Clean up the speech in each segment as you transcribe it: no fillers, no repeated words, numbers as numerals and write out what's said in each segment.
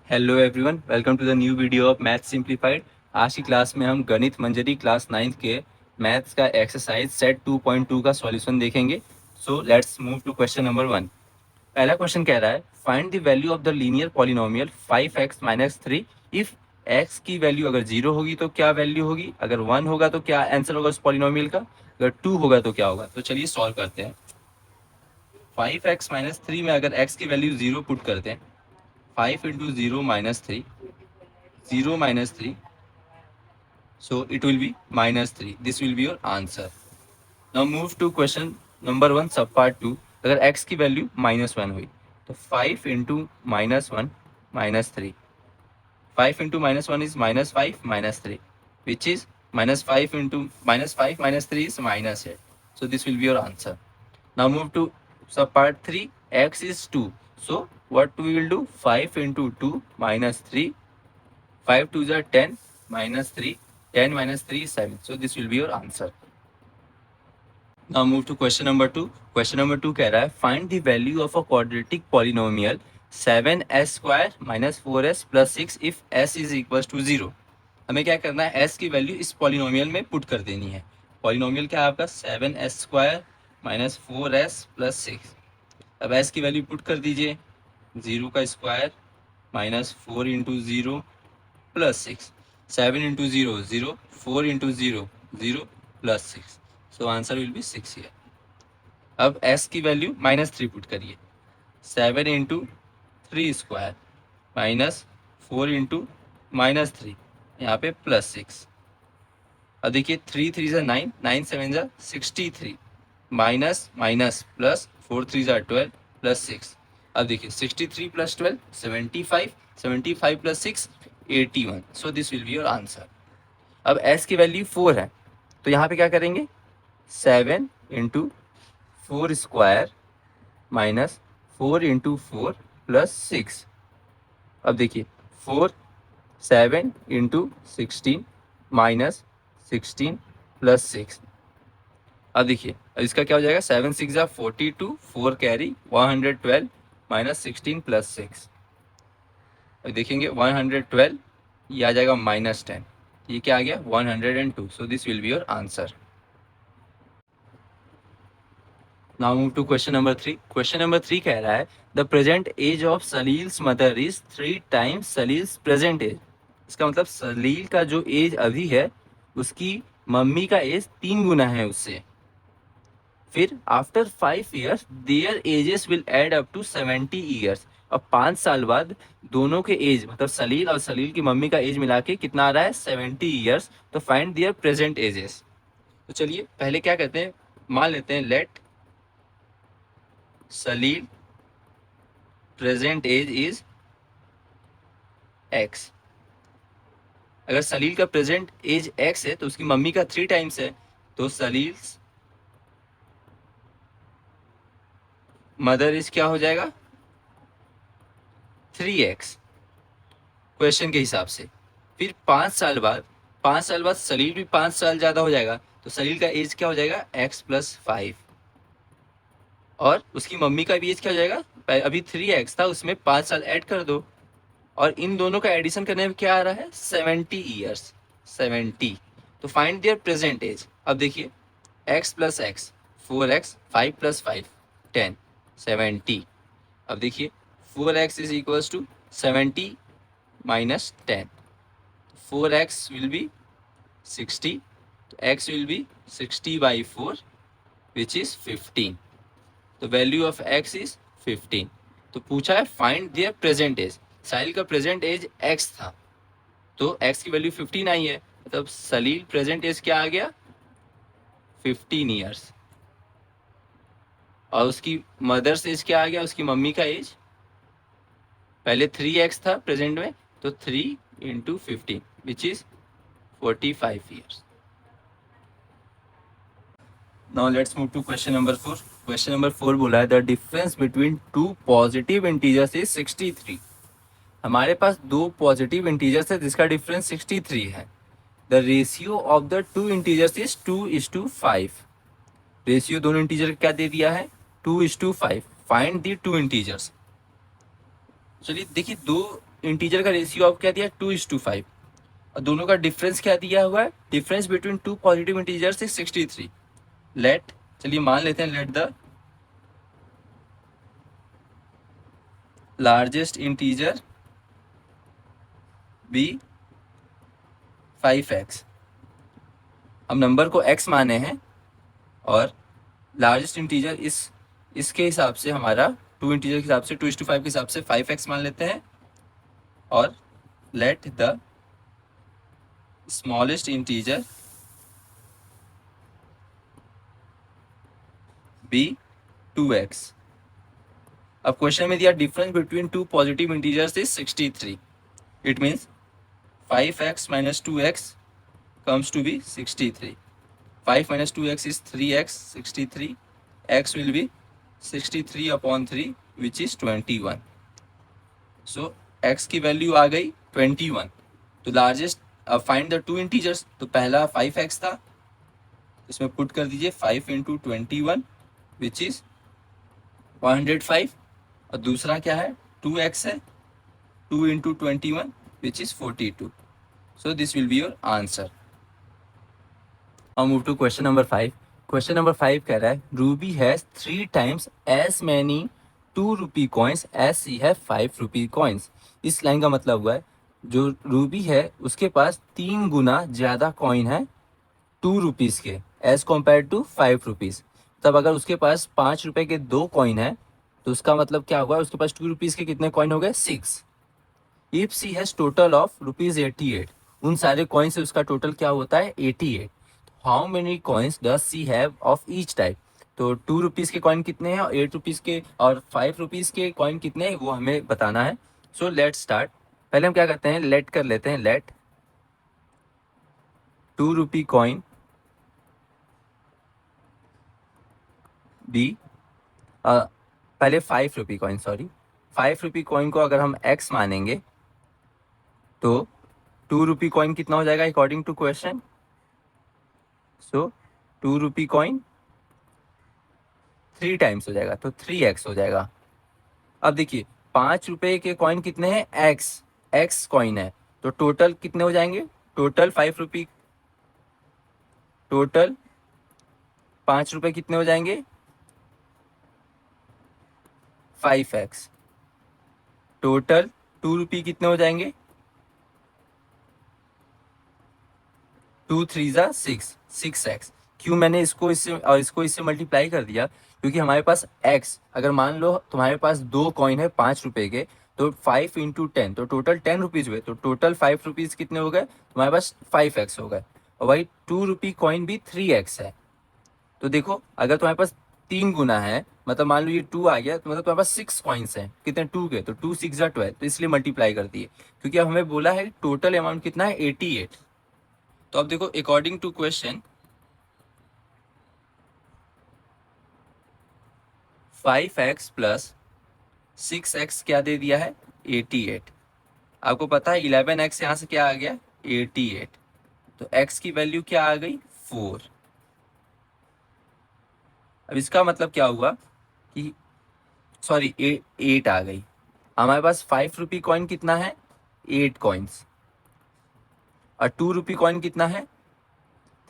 Hello everyone, welcome to the new video of math simplified. आज की class में हम गणित मंजरी क्लास 9th के मैथ्स का एक्सरसाइज सेट 2.2 का सॉल्यूशन देखेंगे। So let's move to question number 1। पहला क्वेश्चन कह रहा है find the value of the linear polynomial 5x-3 if x की वैल्यू अगर 0 होगी तो क्या वैल्यू होगी, अगर 1 होगा तो क्या आंसर होगा उस पॉलिनोमियल का, अगर 2 होगा तो क्या होगा। तो चलिए सॉल्व करते हैं। 5x-3 में अगर x की वैल्यू 0 पुट करते हैं, 5 into 0 minus 3, 0 minus 3, so it will be minus 3. This will be your answer. Now move to question number 1 सब part 2। अगर x की वैल्यू -1 हुई तो 5 into -1 -3, 5 into -1 is -5 -3, which is -5 into -5 -3 is -8. So this will be your answer. Now move to sub part 3, x is 2. So what we will do, 5 into 2 minus 3, 5 2s are 10 minus 3, 10 minus 3 is 7. So this will be your answer. Now move to question number 2. Question number 2 कह रहा है find the value of a quadratic polynomial 7s square minus 4s plus 6 if s is equals to 0। हमें क्या करना है, s की value इस polynomial में पुट कर देनी है। पॉलिनोमियल क्या है आपका 7s square minus 4s plus 6। अब s की वैल्यू पुट कर दीजिए, 0 का square minus 4 into 0 plus 6, 7 into 0 0, 4 into 0 0 plus 6। So answer will be 6 here. अब s की वैल्यू -3 पुट करिए, 7 इंटू 3 स्क्वायर माइनस 4 इंटू -3, यहाँ पे प्लस 6। अब देखिए 3 3 ज़ा 9, 9 7 ज़ा 63, माइनस माइनस प्लस 4 3 ज़ा 12 प्लस 6। अब देखिए 63 plus 12 75, 75 plus 6 81। So this will be your answer. अब s की वैल्यू 4 है तो यहाँ पे क्या करेंगे, 7 into 4 square minus 4 into 4 plus 6। अब देखिए 4 7 इंटू 16 माइनस 16 प्लस 6। अब देखिए अब इसका क्या हो जाएगा, 7 6 ज़ा 42, 4 कैरी 112 माइनस 16 प्लस 6। अब देखेंगे 112, ये आ जाएगा -10, ये क्या आ गया 102। So this will be your answer. Now move to question number 3. Question number 3 कह रहा है the present age of सलील्स mother is 3 times सलील्स present age। इसका मतलब सलील का जो एज अभी है उसकी मम्मी का एज 3 गुना है उससे। फिर after 5 years their ages will add up to 70 years। अब 5 साल बाद दोनों के एज मतलब सलील और सलील की मम्मी का एज मिला के कितना आ रहा है 70 years। तो फाइंड देयर प्रेजेंट एजेस। तो चलिए पहले क्या करते हैं, मान लेते हैं let Salil present age is x। अगर सलील का प्रेजेंट एज x है तो उसकी मम्मी का 3 टाइम्स है, तो सलील मदर इज क्या हो जाएगा 3x क्वेश्चन के हिसाब से। फिर 5 साल बाद सलील भी 5 साल ज़्यादा हो जाएगा, तो सलील का एज क्या हो जाएगा x प्लस 5, और उसकी मम्मी का भी एज क्या हो जाएगा, अभी 3x था उसमें 5 साल ऐड कर दो, और इन दोनों का एडिशन करने में क्या आ रहा है 70 ईयर्स 70। तो फाइंड देयर प्रेजेंट एज। अब देखिए x plus x 4x, 5 plus 5 10 70। अब देखिए 4x is equals to 70 minus 10, 4x will be 60, तो x will be 60 by 4 which is 15। तो वैल्यू ऑफ x इज 15। तो पूछा है फाइंड देयर प्रेजेंट एज। साहिल का प्रेजेंट एज x था तो x की वैल्यू 15 आई है, मतलब सलील प्रेजेंट एज क्या आ गया 15 ईयर्स। और उसकी मदर्स एज क्या आ गया, उसकी मम्मी का एज पहले 3x था प्रेजेंट में, तो 3 into 15 which is 45 years. Now let's move to question number 4। Question number 4 बोला है the difference between two positive integers is 63। हमारे पास दो पॉजिटिव इंटीजर्स है जिसका डिफरेंस 63 है। The ratio of the two integers is 2:5। Ratio दोनों इंटीजर क्या दे दिया है 2:5। Find the two integers. चलिए देखिए दो इंटीजर का रेशियो ऑफ क्या दिया 2:5 और दोनों का डिफरेंस क्या दिया हुआ है, difference between two positive integers is 63। Let, चलिए मान लेते हैं, let the largest integer be 5x। हम नंबर को x माने हैं और लार्जेस्ट इंटीजर इसके हिसाब से हमारा टू इंटीजर के हिसाब से 2:5 के हिसाब से 5x मान लेते हैं और let the smallest integer be 2x। अब क्वेश्चन में दिया difference between two positive integers is 63। It means 5x minus 2x comes to be 63. 5 minus 2x is 3x, 63. X will be 63 upon 3 which is 21. So x की value आ गई 21। तो largest, अब find the two integers, तो पहला 5x था, इसमें put कर दीजिए 5 इंटू 21 विच इज 105 और दूसरा क्या है 2x है, 2 into 21 which is 42. So this will be your answer. Now move to question number 5. Question number 5 कह रहा है Ruby has 3 times as many 2 rupee coins as she have 5 rupee coins. इस line का मतलब हुआ है जो रूबी है उसके पास 3 गुना ज़्यादा कॉइन है 2 रुपीज़ के एज कम्पेयर टू 5 रुपीज़। तब अगर उसके पास 5 रुपये के 2 कॉइन है तो उसका मतलब क्या हुआ, उसके पास 2 रुपीज़ के कितने कॉइन हो गए 6। If she has total of ₹88, उन सारे कॉइन से उसका टोटल क्या होता है 88। How many coins does she have of each type, तो 2 रुपीज़ के कॉइन कितने हैं और 8 रुपीज़ के और 5 रुपीज़ के कॉइन कितने हैं वो हमें बताना है। So let start. पहले हम क्या करते हैं, लेट कर लेते हैं, लेट 2 रुपी कॉइन बी, पहले 5 rupee coin, sorry 5 rupee coin को अगर हम x मानेंगे तो 2 रुपी कॉइन कितना हो जाएगा according to question. So 2 rupee coin 3 times हो जाएगा तो 3x हो जाएगा। अब देखिए 5 रुपए के कॉइन कितने हैं x कॉइन है तो टोटल कितने हो जाएंगे, टोटल 5 रुपी, टोटल 5 रुपए कितने हो जाएंगे 5x, टोटल 2 रुपी कितने हो जाएंगे 2 3 जा 6x। क्यों मैंने इसको इससे और इसको इससे मल्टीप्लाई कर दिया, क्योंकि हमारे पास x, अगर मान लो तुम्हारे पास 2 कॉइन है 5 रुपए के तो 5 इंटू 10 तो टोटल 10 रुपीज़ हुए, तो टोटल 5 रुपीज़ कितने हो गए तुम्हारे पास 5x हो गए। और वही 2 रुपी कॉइन भी 3x है। तो देखो अगर तुम्हारे पास 3 गुना है, मतलब मान लो ये 2 आ गया तो मतलब तुम्हारे पास 6 कॉइन्स हैं, कितने 2 के, तो 2 6 जा 12, तो इसलिए मल्टीप्लाई कर दिए, क्योंकि अब हमें बोला है टोटल अमाउंट कितना है 88। तो अब देखो according to question 5x plus 6x क्या दे दिया है 88। आपको पता है 11x यहाँ से क्या आ गया 88, तो x की वैल्यू क्या आ गई 4। अब इसका मतलब क्या हुआ कि सॉरी 8 आ गई। हमारे पास 5 रुपी कॉइन कितना है 8 कॉइन्स और 2 रुपी कॉइन कितना है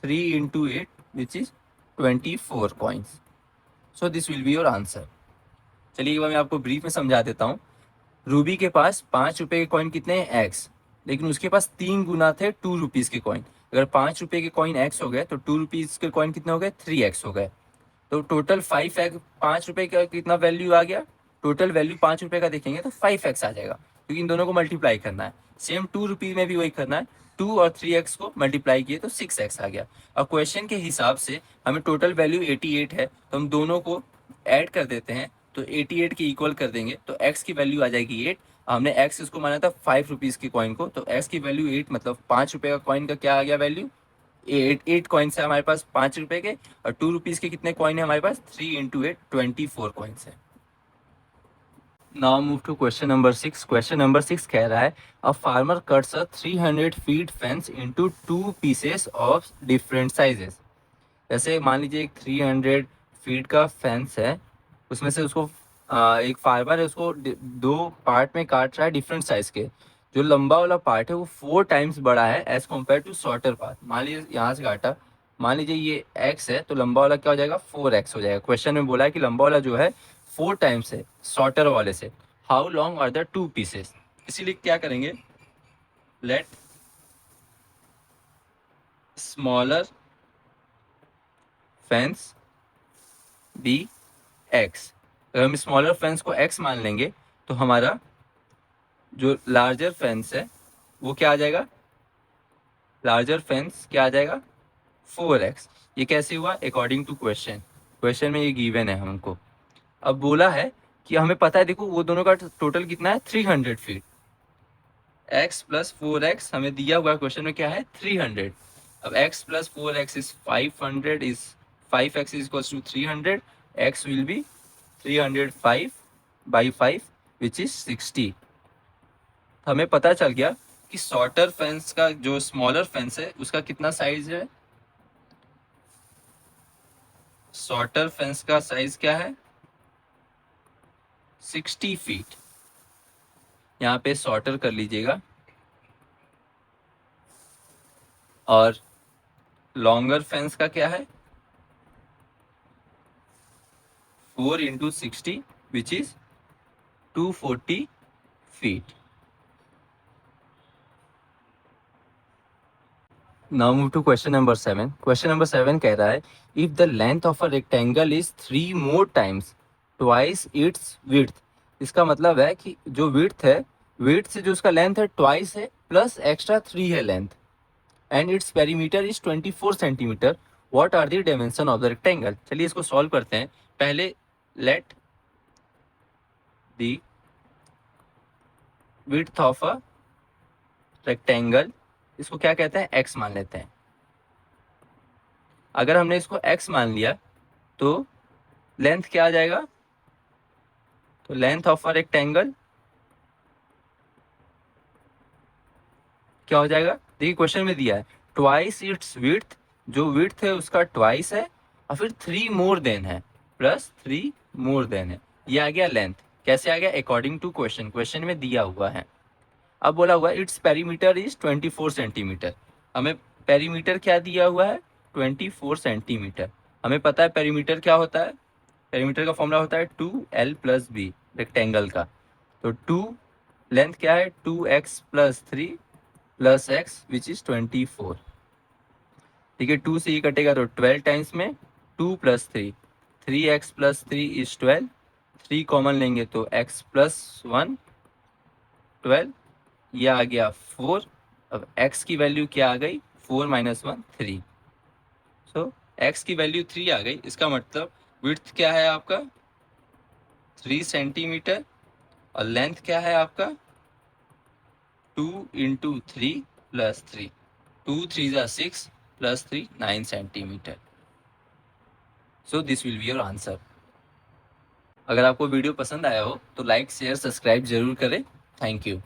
3 into 8 which is 24 coins. So this will be your answer. चलिए एक बार मैं आपको ब्रीफ में समझा देता हूँ। रूबी के पास 5 रुपए के कॉइन कितने हैं x, लेकिन उसके पास 3 गुना थे 2 रुपीज़ के कॉइन। अगर 5 रुपए के कॉइन x हो गए तो 2 रुपीज़ के कॉइन कितने हो गए 3x हो गए। तो टोटल 5 रुपए का कितना वैल्यू आ गया, टोटल वैल्यू 5 रुपए का देखेंगे तो 5x आ जाएगा, क्योंकि इन दोनों को मल्टीप्लाई करना है। सेम 2 रुपीज़ में भी वही करना है, 2 और 3x को मल्टीप्लाई किए तो 6x आ गया। और क्वेश्चन के हिसाब से हमें टोटल वैल्यू 88 है तो हम दोनों को ऐड कर देते हैं तो 88 के इक्वल कर देंगे तो x की वैल्यू आ जाएगी 8। हमने x इसको माना था 5 रुपीज़ की कॉइन को, तो x की वैल्यू 8 मतलब 5 रुपए का कॉइन का क्या आ गया वैल्यू 8 कॉइन्स है हमारे पास 5 रुपए के, और 2 रुपीज़ के कितने कॉइन है हमारे पास 3 इंटू 8 24 कॉइन्स है। Now move to question number 6। Question number 6 कह रहा है a farmer cuts a 300 feet fence into 2 pieces of different sizes. जैसे मान लीजिए एक 300 फीट का फेंस है, उसमें से उसको एक फार्मर है, उसको दो पार्ट में काट रहा है डिफरेंट साइज के। जो लंबा वाला पार्ट है वो 4 टाइम्स बड़ा है as compare to shorter part. मान लीजिए यहाँ से काटा, मान लीजिए ये x है, तो लंबा वाला क्या हो जाएगा, 4x हो जाएगा। क्वेश्चन में बोला है कि लंबा वाला जो है 4 टाइम्स है शॉर्टर वाले से। How long are the 2 pieces, इसीलिए क्या करेंगे, let smaller fence be x। अगर हम स्मॉलर फेंस को x मान लेंगे तो हमारा जो लार्जर फेंस है वो क्या आ जाएगा, लार्जर फेंस क्या आ जाएगा, 4x। ये कैसे हुआ, अकॉर्डिंग टू क्वेश्चन, क्वेश्चन में ये गिवन है हमको। अब बोला है कि हमें पता है, देखो वो दोनों का टोटल कितना है, 300 फीट। x प्लस 4x हमें दिया हुआ क्वेश्चन में क्या है, 300। अब x plus 4x is 500, is 5x is equals to 300, x will be 305 by 5 which is 60। हमें पता चल गया कि शॉर्टर फेंस का जो स्मॉलर फेंस है उसका कितना साइज है, शॉर्टर फेंस का साइज क्या है, 60 फीट। यहाँ पे शॉर्टर कर लीजिएगा, और लॉन्गर फेंस का क्या है, 4 into 60 which is 240 feet. Now move to question number 7। Question number 7 कह रहा है, if the length of a rectangle is 3 more times twice its width. इसका मतलब है कि जो विड्थ है, विड्थ से जो उसका लेंथ है ट्वाइस है, प्लस एक्स्ट्रा 3 है length, and its perimeter is 24 centimetre. What are the dimension of the rectangle. चलिए इसको सॉल्व करते हैं। पहले let the width of a rectangle, इसको क्या कहते हैं, x मान लेते हैं। अगर हमने इसको x मान लिया तो लेंथ क्या आ जाएगा, तो लेंथ ऑफ अ रेक्टेंगल क्या हो जाएगा, देखिए क्वेश्चन में दिया है ट्वाइस इट्स विड्थ, जो विड्थ है उसका ट्वाइस है, और फिर 3 मोर देन है, प्लस 3 मोर देन है, ये आ गया लेंथ। कैसे आ गया, अकॉर्डिंग टू क्वेश्चन, क्वेश्चन में दिया हुआ है। अब बोला हुआ इट्स पेरीमीटर इज 24 सेंटीमीटर। हमें पेरीमीटर क्या दिया हुआ है, 24 सेंटीमीटर। हमें पता है पेरीमीटर क्या होता है, पेरीमीटर का फॉर्मूला होता है 2l प्लस बी रेक्टेंगल का। तो 2 लेंथ क्या है, 2x plus 3 plus x which is 24। ठीक है, 2 से ये कटेगा तो 12 टाइम्स में 2 plus 3, 3x plus 3 is 12, 3 common लेंगे तो x प्लस 1 12, ये आ गया 4। अब x की वैल्यू क्या आ गई, 4 माइनस 1 3। सो x की वैल्यू 3 आ गई। इसका मतलब विड्थ क्या है आपका, 3 सेंटीमीटर, और लेंथ क्या है आपका, 2 इंटू 3 प्लस 3, 2 3 जा 6 plus 3 9 centimetre. So this will be your answer. अगर आपको वीडियो पसंद आया हो तो लाइक शेयर सब्सक्राइब जरूर करें। Thank you.